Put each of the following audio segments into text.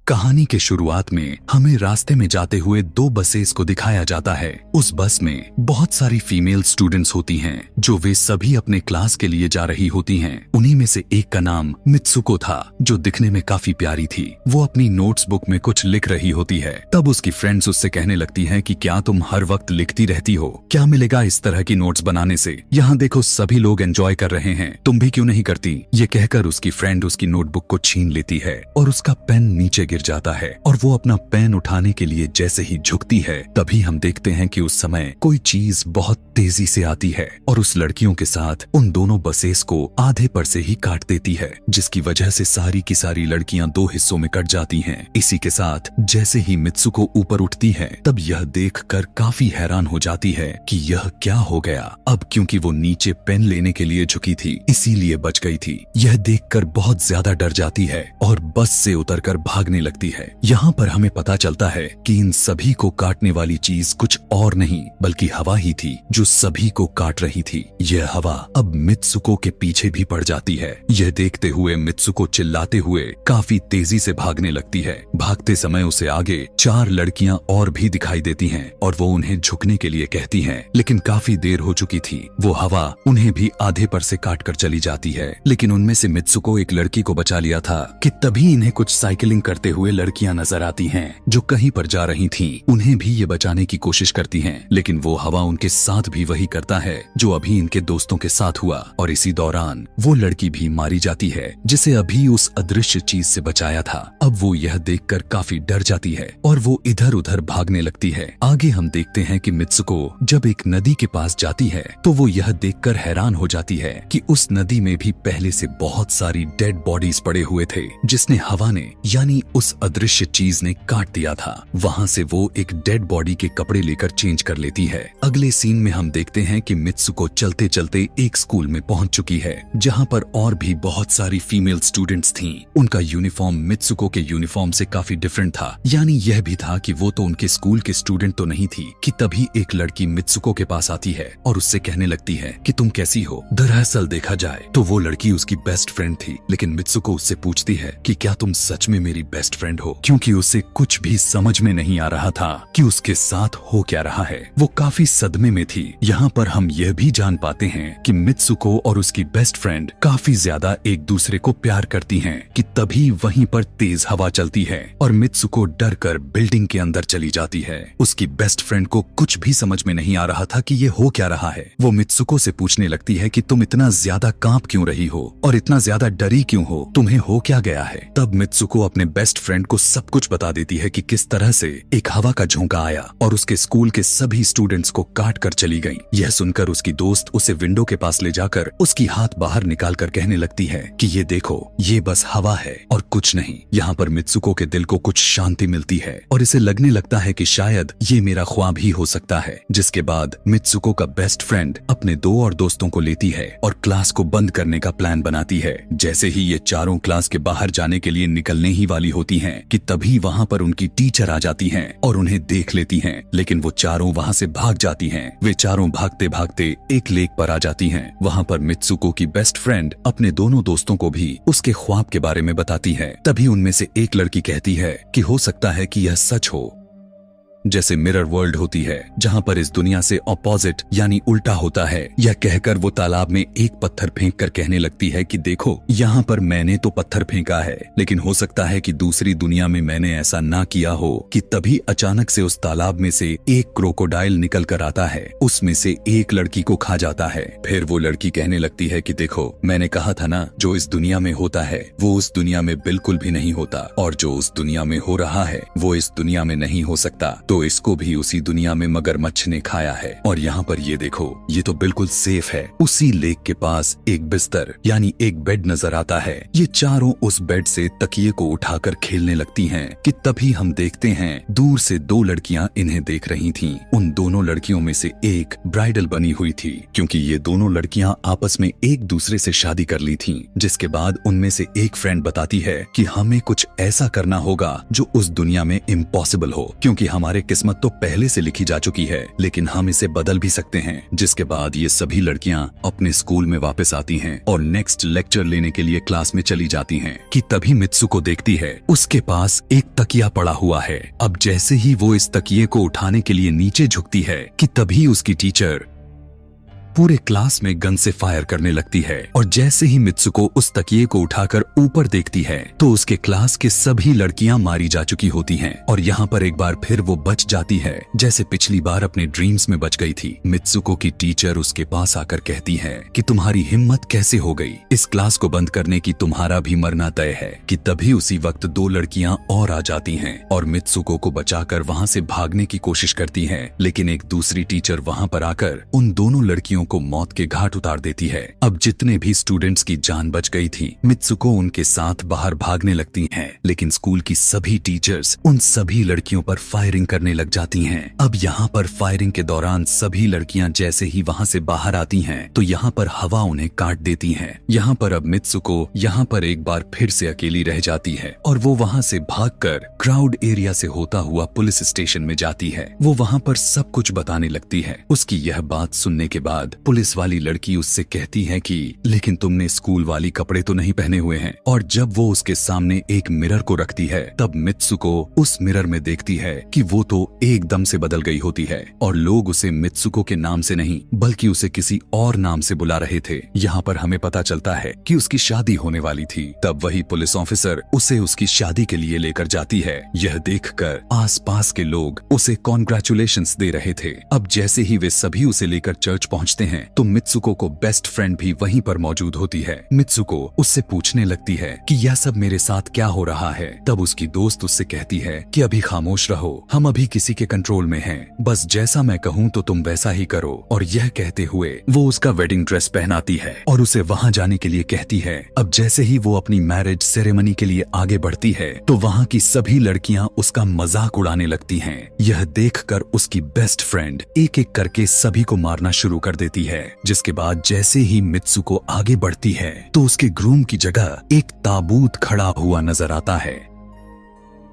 कहानी के शुरुआत में हमें रास्ते में जाते हुए दो बसेस को दिखाया जाता है। उस बस में बहुत सारी फीमेल स्टूडेंट्स होती हैं, जो वे सभी अपने क्लास के लिए जा रही होती हैं। उन्हीं में से एक का नाम मित्सुको था, जो दिखने में काफी प्यारी थी। वो अपनी नोट्स बुक में कुछ लिख रही होती है। तब उसकी फ्रेंड्स उससे कहने लगती हैं कि क्या तुम हर वक्त लिखती रहती हो? क्या मिलेगा इस तरह की नोट्स बनाने से? यहाँ देखो सभी लोग एंजॉय कर रहे हैं, तुम भी क्यों नहीं करती? ये कहकर उसकी फ्रेंड उसकी नोटबुक को छीन लेती है और उसका पेन नीचे गिर जाता है। और वो अपना पेन उठाने के लिए जैसे ही झुकती है, तभी हम देखते हैं कि उस समय कोई चीज बहुत तेजी से आती है और उस लड़कियों के साथ उन दोनों बसेस को आधे पर से ही काट देती है, जिसकी वजह से सारी की सारी लड़कियां दो हिस्सों में कट जाती हैं। इसी के साथ जैसे ही मित्सुको ऊपर उठती है, तब यह देखकर काफी हैरान हो जाती है कि यह क्या हो गया। अब क्योंकि वो नीचे पेन लेने के लिए झुकी थी, इसीलिए बच गई थी। यह देखकर बहुत ज्यादा डर जाती है और बस से उतरकर भागने लगती है। यहाँ पर हमें पता चलता है कि इन सभी को काटने वाली चीज कुछ और नहीं बल्कि हवा ही थी, जो सभी को काट रही थी। यह हवा अब मित्सुको के पीछे भी पड़ जाती है। यह देखते हुए मित्सुको चिल्लाते हुए काफी तेजी से भागने लगती है। भागते समय उसे आगे चार लड़कियां और भी दिखाई देती हैं और वो उन्हें झुकने के लिए कहती हैं, लेकिन काफी देर हो चुकी थी। वो हवा उन्हें भी आधे पर से काट कर चली जाती है। लेकिन उनमें से मित्सुको एक लड़की को बचा लिया था कि तभी इन्हें कुछ साइकिलिंग करते हुए लड़कियां नजर आती हैं, जो कहीं पर जा रही थीं। उन्हें भी ये बचाने की कोशिश करती हैं, लेकिन वो हवा उनके साथ भी वही करता है जो अभी इनके दोस्तों के साथ हुआ। और इसी दौरान वो लड़की भी मारी जाती है, जिसे अभी उस अदृश्य चीज से बचाया था। अब वो यह देखकर काफी डर जाती है और वो इधर उधर भागने लगती है। आगे हम देखते हैं कि मित्सुको जब एक नदी के पास जाती है, तो वो यह देखकर हैरान हो जाती है कि उस नदी में भी पहले से बहुत सारी डेड बॉडीज पड़े हुए थे, जिसने हवा ने यानी उस अदृश्य चीज ने काट दिया था। वहाँ से वो एक डेड बॉडी के कपड़े लेकर चेंज कर लेती है। अगले सीन में हम देखते हैं कि मित्सुको चलते चलते एक स्कूल में पहुंच चुकी है, जहाँ पर और भी बहुत सारी फीमेल स्टूडेंट्स थीं। उनका यूनिफॉर्म मित्सुको के यूनिफॉर्म से काफी डिफरेंट था, यानी यह भी था कि वो तो उनके स्कूल के स्टूडेंट तो नहीं थी कि तभी एक लड़की मित्सुको के पास आती है और उससे कहने लगती है कि तुम कैसी हो। दरअसल देखा जाए तो वो लड़की उसकी बेस्ट फ्रेंड थी, लेकिन मित्सुको उससे पूछती है कि क्या तुम सच में मेरी बेस्ट फ्रेंड हो, क्योंकि उसे कुछ भी समझ में नहीं आ रहा था कि उसके साथ हो क्या रहा है। वो काफी सदमे में थी। यहाँ पर हम यह भी जान पाते हैं कि मित्सुको और उसकी बेस्ट फ्रेंड काफी ज्यादा एक दूसरे को प्यार करती हैं कि तभी वहीं पर तेज हवा चलती है और मित्सुको डर कर बिल्डिंग के अंदर चली जाती है। उसकी बेस्ट फ्रेंड को कुछ भी समझ में नहीं आ रहा था कि ये हो क्या रहा है। वो मित्सुको से पूछने लगती है कि तुम इतना ज्यादा कांप क्यों रही हो और इतना ज्यादा डरी क्यों हो, तुम्हें हो क्या गया है। तब मित्सुको अपने बेस्ट फ्रेंड को सब कुछ बता देती है कि किस तरह से एक हवा का झोंका आया और उसके स्कूल के सभी स्टूडेंट्स को काट कर चली गई। यह सुनकर उसकी दोस्त उसे विंडो के पास ले जाकर उसकी हाथ बाहर निकाल कर कहने लगती है कि ये देखो, ये बस हवा है और कुछ नहीं। यहाँ पर मित्सुको के दिल को कुछ शांति मिलती है और इसे लगने लगता है कि शायद ये मेरा ख्वाब ही हो सकता है। जिसके बाद मित्सुको का बेस्ट फ्रेंड अपने दो और दोस्तों को लेती है और क्लास को बंद करने का प्लान बनाती है। जैसे ही ये चारों क्लास के बाहर जाने के लिए निकलने ही वाली होती हैं कि तभी वहाँ पर उनकी टीचर आ जाती हैं और उन्हें देख लेती हैं, लेकिन वो चारों वहाँ से भाग जाती हैं। वे चारों भागते भागते एक लेक पर आ जाती हैं। वहाँ पर मित्सुको की बेस्ट फ्रेंड अपने दोनों दोस्तों को भी उसके ख्वाब के बारे में बताती है। तभी उनमें से एक लड़की कहती है कि हो सकता है कि यह सच हो, जैसे मिरर वर्ल्ड होती है जहां पर इस दुनिया से ऑपोजिट यानी उल्टा होता है। यह कहकर वो तालाब में एक पत्थर फेंक कर कहने लगती है कि देखो, यहाँ पर मैंने तो पत्थर फेंका है, लेकिन हो सकता है कि दूसरी दुनिया में मैंने ऐसा ना किया हो। कि तभी अचानक से उस तालाब में से एक क्रोकोडाइल निकल कर आता है, उसमें से एक लड़की को खा जाता है। फिर वो लड़की कहने लगती है कि देखो, मैंने कहा था ना, जो इस दुनिया में होता है वो उस दुनिया में बिल्कुल भी नहीं होता, और जो उस दुनिया में हो रहा है वो इस दुनिया में नहीं हो सकता। तो इसको भी उसी दुनिया में मगरमच्छ ने खाया है। और यहाँ पर ये देखो, ये तो बिल्कुल सेफ है। उसी लेक के पास एक बिस्तर यानी एक बेड नजर आता है। ये चारों उस बेड से तकिए को उठाकर खेलने लगती हैं कि तभी हम देखते हैं दूर से दो लड़कियां इन्हें देख रही थीं। उन दोनों लड़कियों में से एक ब्राइडल बनी हुई थी, क्योंकि ये दोनों लड़कियां आपस में एक दूसरे से शादी कर ली थीं। जिसके बाद उनमें से एक फ्रेंड बताती है कि हमें कुछ ऐसा करना होगा जो उस दुनिया में इम्पॉसिबल हो, क्योंकि हमारे हमारे किस्मत तो पहले से लिखी जा चुकी है, लेकिन हम इसे बदल भी सकते हैं। जिसके बाद ये सभी लड़कियां अपने स्कूल में वापस आती हैं और नेक्स्ट लेक्चर लेने के लिए क्लास में चली जाती हैं कि तभी मित्सुको देखती है उसके पास एक तकिया पड़ा हुआ है। अब जैसे ही वो इस तकिए को उठाने के लिए नीचे झुकती है कि तभी उसकी टीचर पूरे क्लास में गन से फायर करने लगती है और जैसे ही मित्सुको उस तकिए को उठाकर ऊपर देखती है तो उसके क्लास के सभी लड़कियां मारी जा चुकी होती हैं और यहाँ पर एक बार फिर वो बच जाती है जैसे पिछली बार अपने ड्रीम्स में बच गई थी। मित्सुको की टीचर उसके पास आकर कहती है कि तुम्हारी हिम्मत कैसे हो गई, इस क्लास को बंद करने की तुम्हारा भी मरना तय है। कि तभी उसी वक्त दो लड़कियां और आ जाती हैं और मित्सुको को बचाकर वहाँ से भागने की कोशिश करती है, लेकिन एक दूसरी टीचर वहाँ पर आकर उन दोनों लड़कियों को मौत के घाट उतार देती है। अब जितने भी स्टूडेंट्स की जान बच गई थी, मित्सुको उनके साथ बाहर भागने लगती हैं, लेकिन स्कूल की सभी टीचर्स उन सभी लड़कियों पर फायरिंग करने लग जाती हैं। अब यहाँ पर फायरिंग के दौरान सभी लड़कियां जैसे ही वहाँ से बाहर आती हैं, तो यहाँ पर हवा उन्हें काट देती है। यहाँ पर अब मित्सुको यहाँ पर एक बार फिर से अकेली रह जाती है और वो वहाँ से भागकर क्राउड एरिया से होता हुआ पुलिस स्टेशन में जाती है। वो वहाँ पर सब कुछ बताने लगती है। उसकी यह बात सुनने के बाद पुलिस वाली लड़की उससे कहती है कि लेकिन तुमने स्कूल वाली कपड़े तो नहीं पहने हुए हैं। और जब वो उसके सामने एक मिरर को रखती है तब मित्सुको उस मिरर में देखती है कि वो तो एकदम से बदल गई होती है और लोग उसे मित्सुको के नाम से नहीं बल्कि उसे किसी और नाम से बुला रहे थे। यहाँ पर हमें पता चलता है कि उसकी शादी होने वाली थी। तब वही पुलिस ऑफिसर उसे उसकी शादी के लिए लेकर जाती है। यह देखकर आसपास के लोग उसे कॉन्ग्रेचुलेशंस दे रहे थे। अब जैसे ही वे सभी उसे लेकर चर्च पहुँचते हैं तो मित्सुको को बेस्ट फ्रेंड भी वहीं पर मौजूद होती है। मित्सुको उससे पूछने लगती है कि यह सब मेरे साथ क्या हो रहा है। तब उसकी दोस्त उससे कहती है कि अभी खामोश रहो, हम अभी किसी के कंट्रोल में हैं, बस जैसा मैं कहूँ तो तुम वैसा ही करो। और यह कहते हुए वो उसका वेडिंग ड्रेस पहनाती है और उसे वहाँ जाने के लिए कहती है। अब जैसे ही वो अपनी मैरिज सेरेमनी के लिए आगे बढ़ती है तो वहाँ की सभी लड़कियाँ उसका मजाक उड़ाने लगती हैं। यह देखकर उसकी बेस्ट फ्रेंड एक एक करके सभी को मारना शुरू कर देती है। जिसके बाद जैसे ही मित्सुको आगे बढ़ती है तो उसके ग्रूम की जगह एक ताबूत खड़ा हुआ नजर आता है।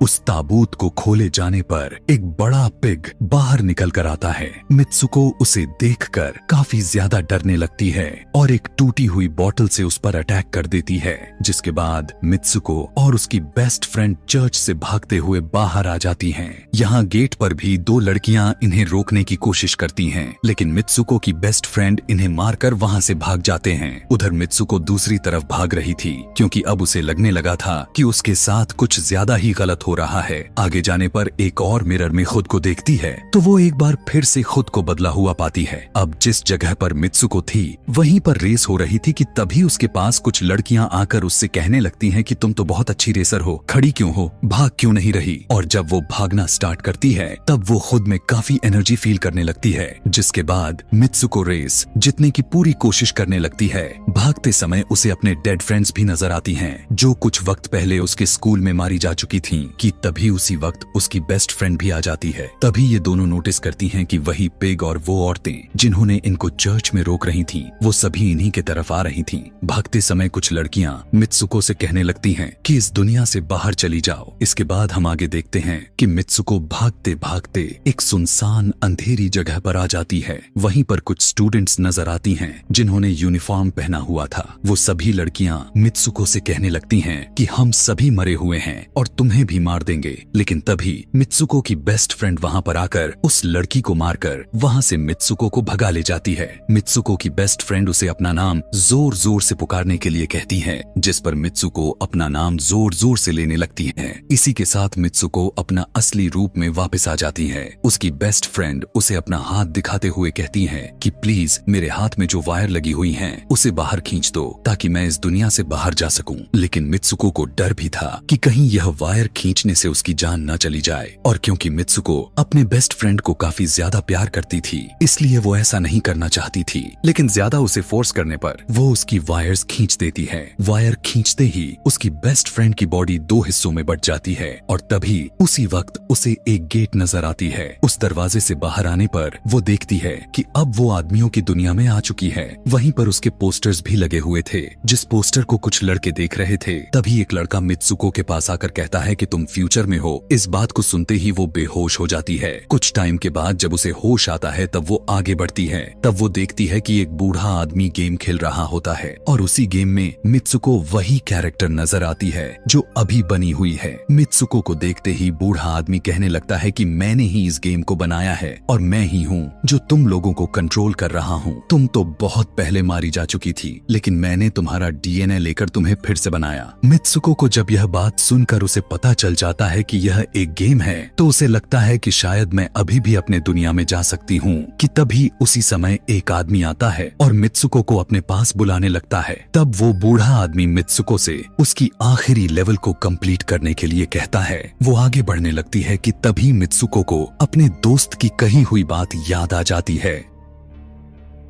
उस ताबूत को खोले जाने पर एक बड़ा पिग बाहर निकल कर आता है। मित्सुको उसे देखकर काफी ज्यादा डरने लगती है और एक टूटी हुई बोतल से उस पर अटैक कर देती है। जिसके बाद मित्सुको और उसकी बेस्ट फ्रेंड चर्च से भागते हुए बाहर आ जाती हैं। यहाँ गेट पर भी दो लड़कियां इन्हें रोकने की कोशिश करती हैं, लेकिन मित्सुको की बेस्ट फ्रेंड इन्हें मारकर वहाँ से भाग जाते हैं। उधर मित्सुको दूसरी तरफ भाग रही थी क्योंकि अब उसे लगने लगा था कि उसके साथ कुछ ज्यादा ही गलत हो रहा है। आगे जाने पर एक और मिरर में खुद को देखती है तो वो एक बार फिर से खुद को बदला हुआ पाती है। अब जिस जगह पर मित्सुको थी वहीं पर रेस हो रही थी कि तभी उसके पास कुछ लड़कियां आकर उससे कहने लगती हैं कि तुम तो बहुत अच्छी रेसर हो, खड़ी क्यों हो, भाग क्यों नहीं रही। और जब वो भागना स्टार्ट करती है तब वो खुद में काफी एनर्जी फील करने लगती है। जिसके बाद मित्सुको रेस जीतने की पूरी कोशिश करने लगती है। भागते समय उसे अपने डेड फ्रेंड्स भी नजर आती हैं जो कुछ वक्त पहले उसके स्कूल में मारी जा चुकी थी। कि तभी उसी वक्त उसकी बेस्ट फ्रेंड भी आ जाती है। तभी ये दोनों नोटिस करती हैं कि वही पिग और वो औरतें जिन्होंने इनको चर्च में रोक रही थीं, वो सभी इन्हीं के तरफ आ रही थीं। भागते समय कुछ लड़कियां मित्सुको से कहने लगती हैं कि इस दुनिया से बाहर चली जाओ। इसके बाद हम आगे देखते हैं कि मित्सुको भागते भागते एक सुनसान अंधेरी जगह पर आ जाती है। वहीं पर कुछ स्टूडेंट्स नजर आती हैं जिन्होंने यूनिफॉर्म पहना हुआ था। वो सभी लड़कियां मित्सुको से कहने लगती हैं कि हम सभी मरे हुए हैं और तुम्हें भी मार देंगे। लेकिन तभी मित्सुको की बेस्ट फ्रेंड वहाँ पर आकर उस लड़की को मारकर वहाँ से मित्सुको को भगा ले जाती है। मित्सुको की बेस्ट फ्रेंड उसे अपना नाम जोर जोर से पुकारने के लिए कहती है, जिस पर मित्सुको अपना नाम जोर जोर से लेने लगती है। इसी के साथ मित्सुको अपना असली रूप में वापस आ जाती है। उसकी बेस्ट फ्रेंड उसे अपना हाथ दिखाते हुए कहती है कि प्लीज मेरे हाथ में जो वायर लगी हुई है उसे बाहर खींच दो ताकि मैं इस दुनिया से बाहर जा सकूं। लेकिन मित्सुको को डर भी था कि कहीं यह वायर खींचने से उसकी जान न चली जाए। और क्योंकि मित्सुको अपने बेस्ट फ्रेंड को काफी ज्यादा प्यार करती थी इसलिए वो ऐसा नहीं करना चाहती थी, लेकिन ज्यादा उसे फोर्स करने पर वो उसकी वायर्स खींच देती है। वायर खींचते ही उसकी बेस्ट फ्रेंड की बॉडी दो हिस्सों में बट जाती है और तभी उसी वक्त उसे एक गेट नजर आती है। उस दरवाजे से बाहर आने पर वो देखती है कि अब वो आदमियों की दुनिया में आ चुकी है। वहीं पर उसके पोस्टर्स भी लगे हुए थे। जिस पोस्टर को कुछ लड़के देख रहे थे तभी एक लड़का मित्सुको के पास आकर कहता है कि तुम तुम फ्यूचर में हो। इस बात को सुनते ही वो बेहोश हो जाती है। कुछ टाइम के बाद जब उसे होश आता है तब वो आगे बढ़ती है। तब वो देखती है कि एक बूढ़ा आदमी गेम खेल रहा होता है और उसी गेम में मित्सुको वही कैरेक्टर नजर आती है जो अभी बनी हुई है। मित्सुको को देखते ही बूढ़ा आदमी कहने लगता है कि मैंने ही इस गेम को बनाया है और मैं ही हूँ जो तुम लोगों को कंट्रोल कर रहा हूँ। तुम तो बहुत पहले मारी जा चुकी थी, लेकिन मैंने तुम्हारा डीएनए लेकर तुम्हें फिर से बनाया। मित्सुको को जब यह बात सुनकर उसे पता चल जाता है कि यह एक गेम है तो उसे लगता है कि शायद मैं अभी भी अपने दुनिया में जा सकती हूँ कि तभी उसी समय एक आदमी आता है और मित्सुको को अपने पास बुलाने लगता है। तब वो बूढ़ा आदमी मित्सुको से उसकी आखिरी लेवल को कंप्लीट करने के लिए कहता है। वो आगे बढ़ने लगती है कि तभी मित्सुको को अपने दोस्त की कही हुई बात याद आ जाती है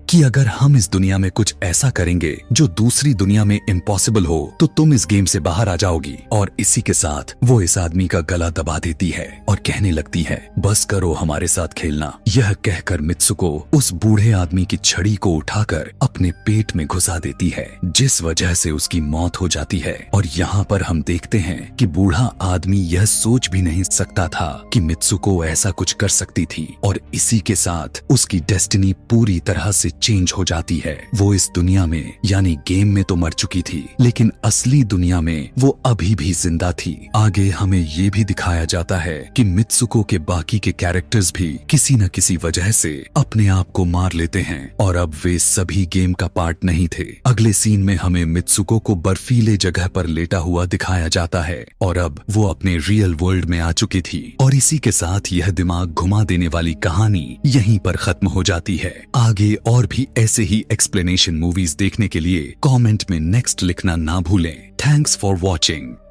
कि अगर हम इस दुनिया में कुछ ऐसा करेंगे जो दूसरी दुनिया में इम्पॉसिबल हो तो तुम इस गेम से बाहर आ जाओगी। और इसी के साथ वो इस आदमी का गला दबा देती है और कहने लगती है बस करो हमारे साथ खेलना। यह कहकर मित्सुको उस बूढ़े आदमी की छड़ी को उठाकर अपने पेट में घुसा देती है, जिस वजह से उसकी मौत हो जाती है। और यहाँ पर हम देखते हैं कि बूढ़ा आदमी यह सोच भी नहीं सकता था कि मित्सुको ऐसा कुछ कर सकती थी और इसी के साथ उसकी डेस्टिनी पूरी तरह से चेंज हो जाती है। वो इस दुनिया में यानी गेम में तो मर चुकी थी, लेकिन असली दुनिया में वो अभी भी जिंदा थी। आगे हमें ये भी दिखाया जाता है कि मित्सुको के बाकी के कैरेक्टर्स भी किसी न किसी वजह से अपने आप को मार लेते हैं और अब वे सभी गेम का पार्ट नहीं थे। अगले सीन में हमें मित्सुको को बर्फीले जगह पर लेटा हुआ दिखाया जाता है और अब वो अपने रियल वर्ल्ड में आ चुकी थी। और इसी के साथ यह दिमाग घुमा देने वाली कहानी यहीं पर खत्म हो जाती है। आगे और भी ऐसे ही एक्सप्लेनेशन मूवीज देखने के लिए कमेंट में नेक्स्ट लिखना ना भूलें। Thanks for watching.